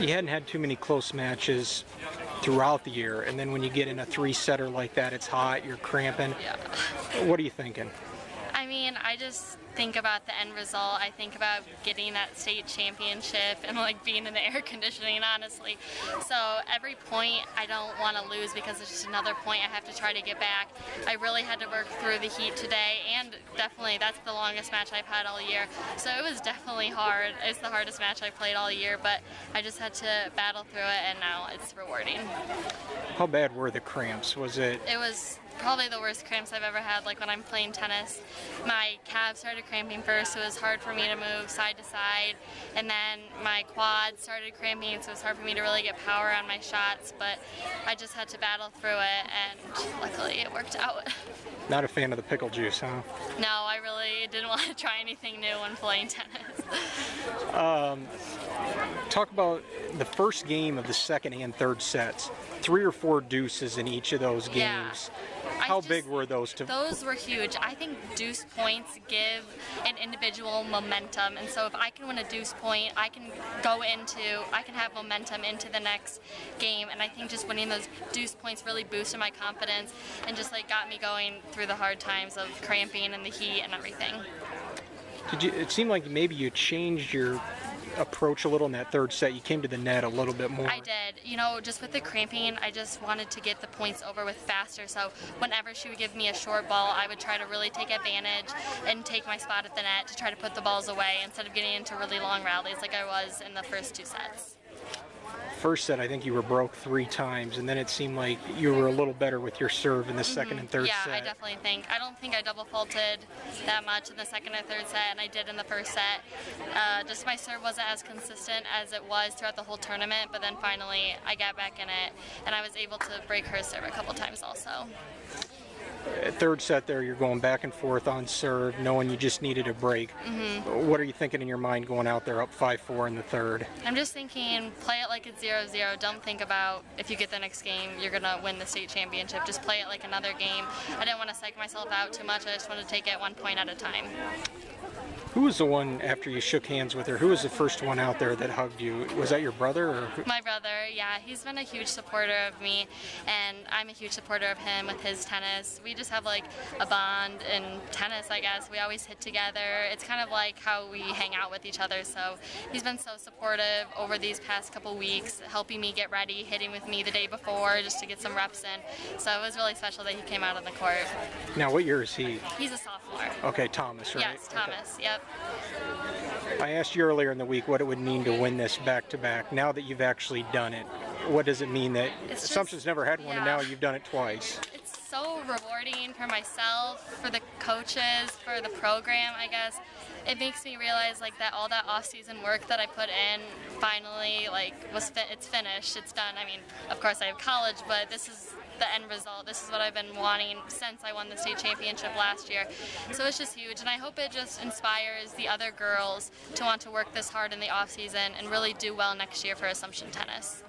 You hadn't had too many close matches throughout the year, and then when you get in a three-setter like that, it's hot, you're cramping. Yeah. What are you thinking? I mean, I just think about the end result. I think about getting that state championship and like being in the air conditioning, honestly. So every point I don't want to lose because it's just another point I have to try to get back. I really had to work through the heat today, and definitely that's the longest match I've had all year. So it was definitely hard. It's the hardest match I've played all year, but I just had to battle through it, and now it's rewarding. How bad were the cramps? Was it? It was probably the worst cramps I've ever had. Like when I'm playing tennis, my calves started cramping first, so it was hard for me to move side to side, and then my quads started cramping, so it was hard for me to really get power on my shots, but I just had to battle through it, and luckily it worked out. Not a fan of the pickle juice, huh? No, I really didn't want to try anything new when playing tennis. Talk about the first game of the second and third sets. 3 or 4 deuces in each of those games. Yeah. How big were those? Those were huge. I think deuce points give an individual momentum, and so if I can win a deuce point, I can have momentum into the next game, and I think just winning those deuce points really boosted my confidence and just like got me going through the hard times of cramping and the heat and everything. It seemed like maybe you changed your approach a little in that third set. You came to the net a little bit more. I did. You know, just with the cramping, I just wanted to get the points over with faster. So whenever she would give me a short ball, I would try to really take advantage and take my spot at the net to try to put the balls away instead of getting into really long rallies like I was in the first 2 sets. First set, I think you were broke 3 times, and then it seemed like you were a little better with your serve in the second and third set. Yeah, I definitely think. I don't think I double faulted that much in the second or third set, and I did in the first set. Just my serve wasn't as consistent as it was throughout the whole tournament, but then finally I got back in it, and I was able to break her serve a couple times also. Third set there, you're going back and forth on serve, knowing you just needed a break. What are you thinking in your mind going out there up 5-4 in the third? I'm just thinking, play it like it's 0-0. Don't think about if you get the next game, you're going to win the state championship. Just play it like another game. I didn't want to psych myself out too much. I just wanted to take it 1 point at a time. Who was the one, after you shook hands with her, who was the first one out there that hugged you? Was that your brother? Or who? My brother, yeah. He's been a huge supporter of me, and I'm a huge supporter of him with his tennis. We just have like a bond in tennis, I guess. We always hit together. It's kind of like how we hang out with each other, so he's been so supportive over these past couple weeks, helping me get ready, hitting with me the day before just to get some reps in. So it was really special that he came out on the court. Now, what year is he? He's a sophomore. Okay, Thomas, right? Yes, Thomas, okay. Yep. I asked you earlier in the week what it would mean to win this back-to-back. Now that you've actually done it, what does it mean that Assumption's never had one and now you've done it twice? It's so rewarding for myself, for the coaches, for the program, I guess. It makes me realize like that all that off-season work that I put in finally it's finished, it's done. I mean, of course I have college, but this is the end result. This is what I've been wanting since I won the state championship last year. So it's just huge, and I hope it just inspires the other girls to want to work this hard in the off season and really do well next year for Assumption tennis.